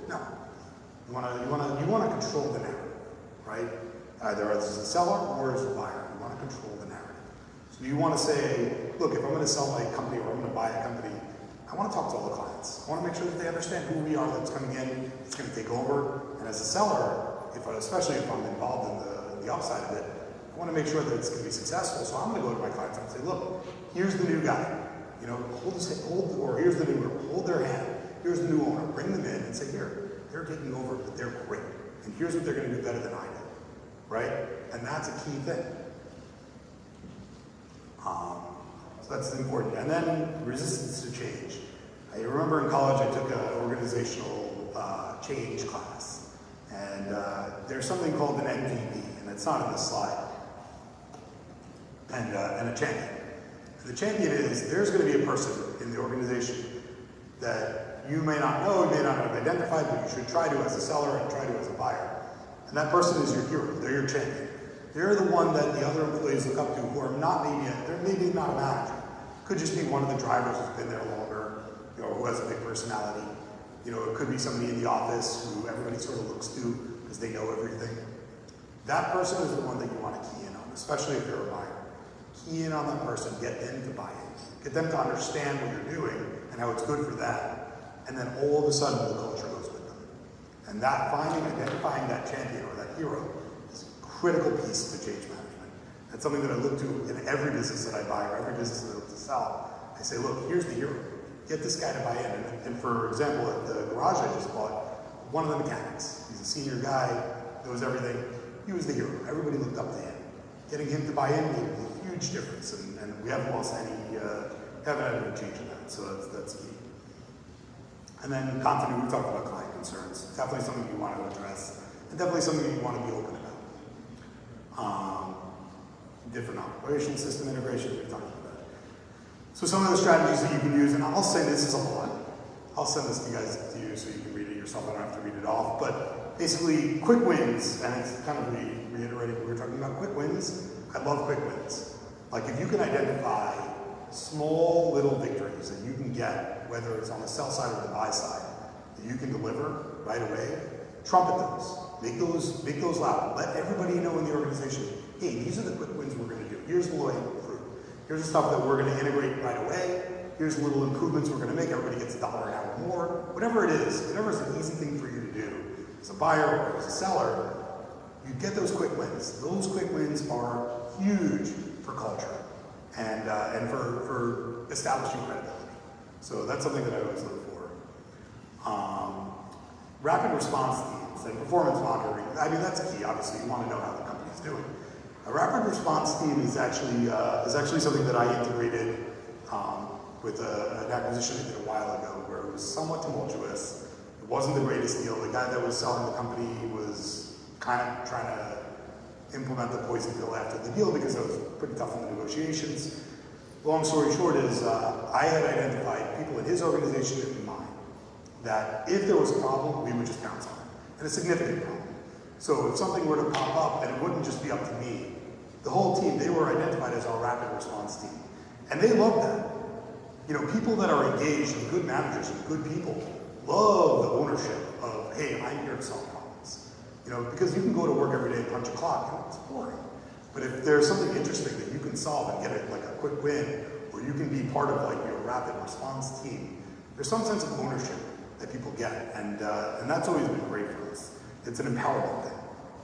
no. You want to control the narrative, right? Either as a seller or as a buyer. You want to control the narrative. So you want to say, look, if I'm going to sell my company or I'm going to buy a company, I want to talk to all the clients. I want to make sure that they understand who we are that's coming in, that's going to take over. And as a seller, especially if I'm involved in the upside of it, I want to make sure that it's going to be successful. So I'm going to go to my clients and say, look, here's the new guy. Or here's the new owner. Hold their hand. Here's the new owner. Bring them in and say, here, they're taking over, but they're great. And here's what they're going to do better than I do. Right? And that's a key thing. So that's important. And then resistance to change. I remember in college I took an organizational change class. And there's something called an MVP, and it's not in this slide. And a champion. And the champion is, there's going to be a person in the organization that you may not know, you may not have identified, but you should try to as a seller and try to as a buyer. And that person is your hero. They're your champion. They're the one that the other employees look up to who are not they're maybe not a manager. Could just be one of the drivers who's been there longer, who has a big personality. It could be somebody in the office who everybody sort of looks to because they know everything. That person is the one that you want to key in on, especially if you're a buyer. Key in on that person, get them to buy in. Get them to understand what you're doing and how it's good for them. And then all of a sudden the culture goes with them. And identifying that champion or that hero is a critical piece of the change management. That's something that I look to in every business that I buy or every business that I look to sell. I say, look, here's the hero. Get this guy to buy in. And for example, at the garage I just bought, one of the mechanics, he's a senior guy, knows everything. He was the hero. Everybody looked up to him. Getting him to buy in made a huge difference. And we haven't lost haven't had any change in that. So that's key. And then continuity, we talked about client concerns. Definitely something you want to address, and definitely something you want to be open about. Different operation system integration, we talked about that. So some of the strategies that you can use, and I'll say this is a lot. I'll send this to you so you can read it yourself. I don't have to read it off. But basically, quick wins, and it's kind of reiterating what we were talking about. Quick wins. I love quick wins. Like if you can identify small little victories that you can get, whether it's on the sell side or the buy side, that you can deliver right away, trumpet those. Make those loud. Let everybody know in the organization, hey, these are the quick wins we're going to do. Here's the low-hanging fruit. Here's the stuff that we're going to integrate right away. Here's the little improvements we're going to make. Everybody gets $1 an hour more. Whatever it is, whatever is an easy thing for you to do as a buyer or as a seller, you get those quick wins. Those quick wins are huge for culture and for establishing credibility. So that's something that I always look for. Rapid response teams and performance monitoring. I mean, that's key. Obviously, you want to know how the company's doing. A rapid response team is actually something that I integrated with an acquisition I did a while ago, where it was somewhat tumultuous. It It wasn't the greatest deal. The guy that was selling the company was kind of trying to implement the poison pill after the deal because it was pretty tough in the negotiations. Long story short is I had identified people in his organization and in mine that if there was a problem, we would just pounce on it, and a significant problem. So if something were to pop up, and it wouldn't just be up to me, the whole team, they were identified as our rapid response team. And they love that. You know, people that are engaged and good managers and good people love the ownership of, hey, I'm here to solve problems. You know, because you can go to work every day and punch a clock, you know, it's boring. But if there's something interesting that you can solve and get it like a quick win, or you can be part of like your rapid response team, there's some sense of ownership that people get, and that's always been great for us. It's an empowerment thing.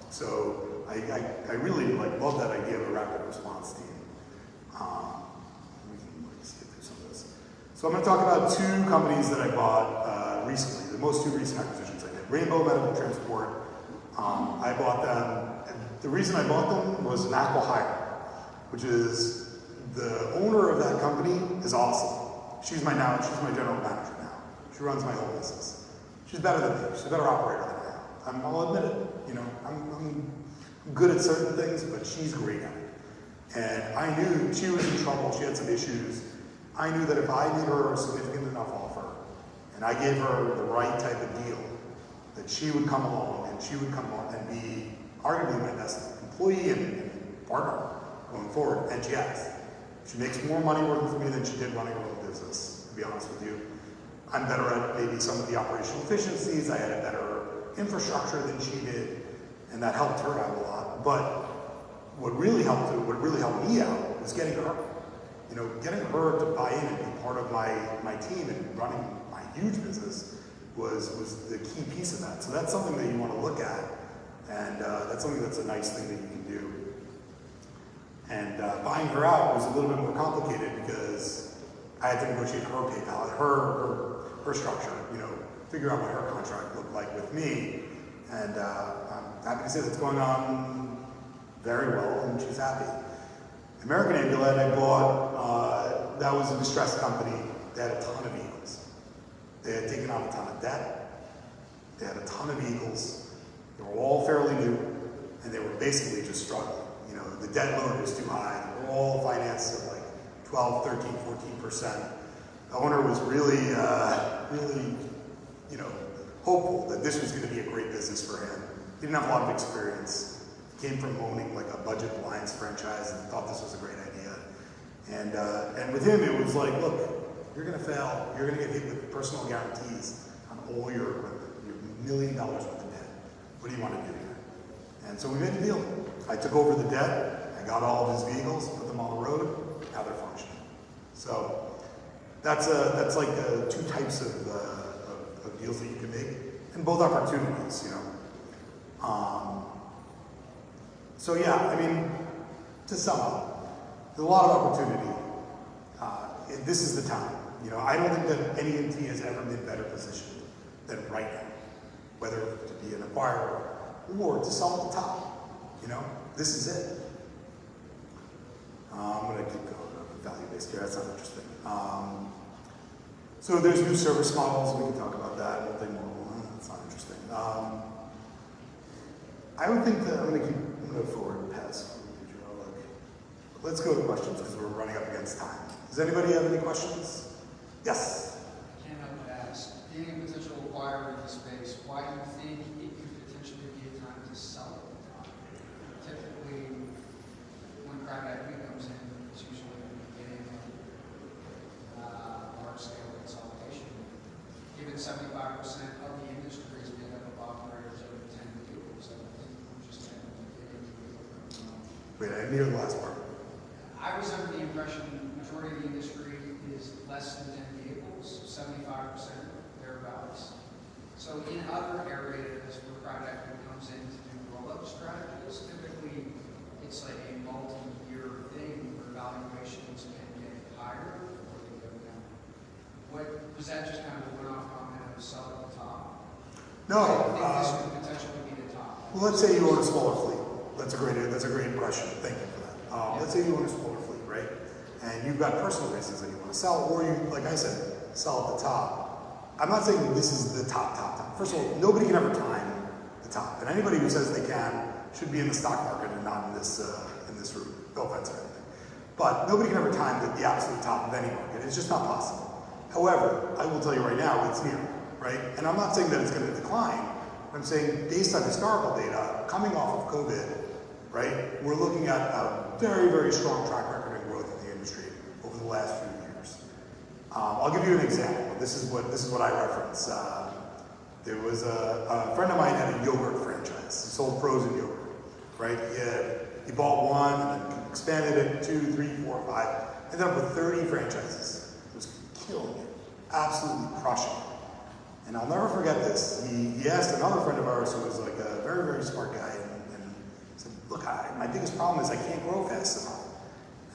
So I really like love that idea of a rapid response team. Let me see if there's some of this. So I'm going to talk about two companies that I bought recently, the most two recent acquisitions I did. Rainbow Medical Transport. I bought them. The reason I bought them was an acqui-hire, which is the owner of that company is awesome. She's my general manager now. She runs my whole business. She's better than me. She's a better operator than I am. I'll admit it. You know, I'm good at certain things, but she's great at it. And I knew she was in trouble. She had some issues. I knew that if I made her a significant enough offer, and I gave her the right type of deal, that she would come along, and she would come on and be arguably my best employee and partner going forward. And she has. She makes more money working for me than she did running her own business, to be honest with you. I'm better at maybe some of the operational efficiencies. I had a better infrastructure than she did, and that helped her out a lot. But what really helped me out was getting her. You know, getting her to buy in and be part of my team and running my huge business was the key piece of that. So that's something that you want to look at, and that's something that's a nice thing that you can do. And buying her out was a little bit more complicated because I had to negotiate her pay pal, her structure, you know, figure out what her contract looked like with me. And I'm happy to say that's going on very well, and she's happy. American Ambulance I bought, that was a distressed company. They had a ton of vehicles. They had taken on a ton of debt. They had a ton of vehicles. They were all fairly new, and they were basically just struggling. You know, the debt load was too high. They were all financed at like 12, 13, 14%. The owner was really, you know, hopeful that this was going to be a great business for him. He didn't have a lot of experience. He came from owning like a budget blinds franchise and thought this was a great idea. And with him, it was like, look, you're going to fail. You're going to get hit with personal guarantees on all your equipment. You have $1 million worth of debt. What do you want to do here? And so we made a deal. I took over the debt. I got all of his vehicles, put them on the road. Now they're functioning. So that's like the two types of deals that you can make, and both opportunities, you know. So yeah, I mean, to sum up, there's a lot of opportunity. This is the time. You know, I don't think that NEMT has ever been better positioned than right now, whether to be an acquirer or to sell at the top. You know, this is it. I'm going to keep going on value-based care. That's not interesting. So there's new service models. We can talk about that. One thing more. That's not interesting. I would think that I'm going to go forward and pass. Let's go to questions because we're running up against time. Does anybody have any questions? Yes? I can't help but ask, being a potential acquirer in this space, why do you think it could potentially be a time to sell at the time? Typically, when private equity comes in, it's usually the beginning of large-scale consolidation. Given 75% of the industry is made up of operators over 10 people, so I think we're just kind of beginning to Wait, I didn't hear the last part. I was under the impression the majority of the industry is less than 10 vehicles, 75% thereabouts. So in other areas where private equity comes in to do roll-up strategies, typically it's like a multi-year thing where valuations can get higher or they go down. Was that just kind of a one-off comment of sell at the top? No. I think this could potentially be the top. Well, let's say you own a smaller fleet. That's a great impression. Thank you for that. Let's say you own a smaller fleet, right? And you've got personal reasons that you want to sell, or you, like I said, sell at the top. I'm not saying this is the top. First of all, nobody can ever time the top, and anybody who says they can should be in the stock market and not in this room. No offense or anything, but nobody can ever time the absolute top of any market. It's just not possible. However, I will tell you right now, it's near, right? And I'm not saying that it's going to decline. I'm saying based on historical data, coming off of COVID, right, we're looking at a very, very strong track record of growth in the industry over the last few years. I'll give you an example. This is what I reference. There was a friend of mine had a yogurt franchise. He sold frozen yogurt, right? He bought one and then expanded it 2, 3, 4, 5. Ended up with 30 franchises. It was killing it, absolutely crushing it. And I'll never forget this. He asked another friend of ours who was like a very, very smart guy and said, look, my biggest problem is I can't grow fast enough.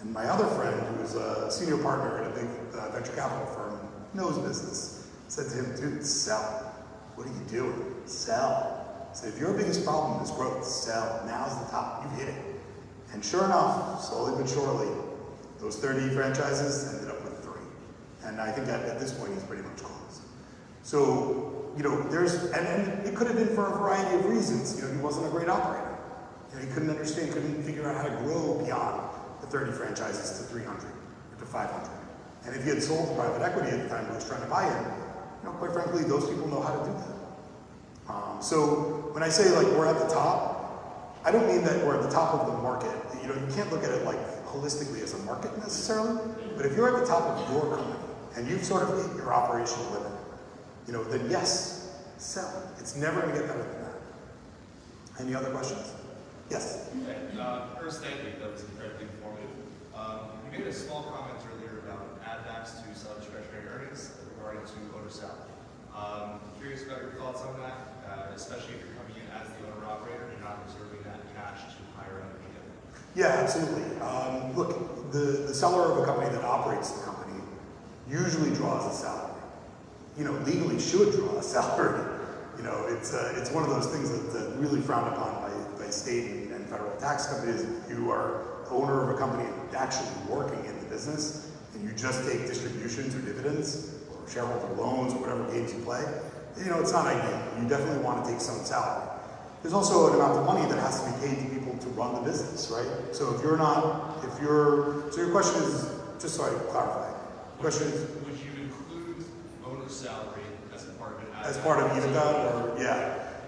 And my other friend, who was a senior partner at a big venture capital firm, knows business, said to him, dude, sell. What are you doing? Sell. So if your biggest problem is growth, sell. Now's the top. You've hit it. And sure enough, slowly but surely, those 30 franchises ended up with 3. And I think at this point, he's pretty much closed. So, you know, and it could have been for a variety of reasons. You know, he wasn't a great operator. You know, he couldn't understand, couldn't figure out how to grow beyond the 30 franchises to 300 or to 500. And if he had sold to private equity at the time who was trying to buy him, you know, quite frankly, those people know how to do that. So when I say like we're at the top, I don't mean that we're at the top of the market. You know, you can't look at it like holistically as a market necessarily, but if you're at the top of your company and you've sort of hit your operational limit, you know, then yes, sell. It's never going to get better than that. Any other questions? Yes? Okay. First, thank you. That was incredibly informative. You made a small comment earlier about add-backs to sub-discretionary earnings regarding to owner salary. Curious about your thoughts on that, especially if you're coming in as the owner-operator and you're not reserving that cash to hire out again. Yeah, absolutely. Look, the seller of a company that operates the company usually draws a salary. You know, legally should draw a salary. You know, it's one of those things that's really frowned upon by state and federal tax companies. If you are owner of a company actually working in the business, and you just take distributions or dividends or shareholder loans or whatever games you play, you know, it's not ideal. You definitely want to take some salary. There's also an amount of money that has to be paid to people to run the business, right? So so your question is, just so I clarify, the question is, would you include owner salary as a part of it? as part of EBITDA, or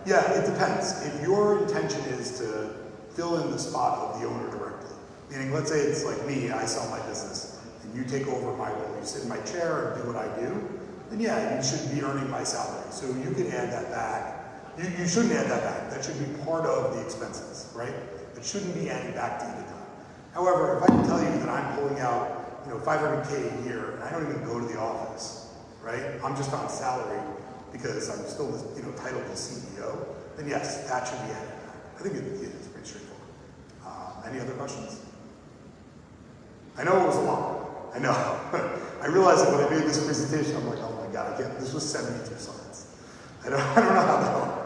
yeah, it depends. If your intention is to fill in the spot of the owner directly, meaning let's say it's like me, I sell my business, and you take over my role, you sit in my chair and do what I do, then yeah, you should be earning my salary. So you can add that back. You shouldn't add that back. That should be part of the expenses, right? It shouldn't be added back to EBITDA. However, if I can tell you that I'm pulling out, you know, $500K a year, and I don't even go to the office, right? I'm just on salary because I'm still, you know, titled as CEO, then yes, that should be added back. I think it's pretty straightforward. Any other questions? I know it was a lot. I know. I realized that when I made this presentation, I'm like, oh my God, this was 72 slides. I don't know how the hell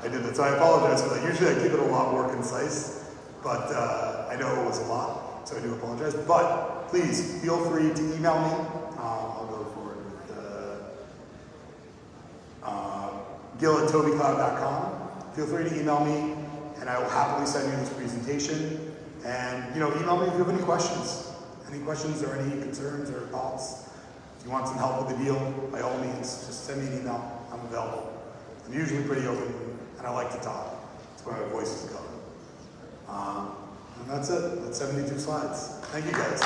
I did that, so I apologize for that. Usually I keep it a lot more concise, but I know it was a lot, so I do apologize. But please, feel free to email me. I'll go forward with Gil@tobicloud.com. Feel free to email me, and I will happily send you this presentation. And, you know, email me if you have any questions. Any questions or any concerns or thoughts. If you want some help with the deal, by all means, just send me an email. I'm available. I'm usually pretty open, and I like to talk. That's where my voice is going. And that's it. That's 72 slides. Thank you, guys.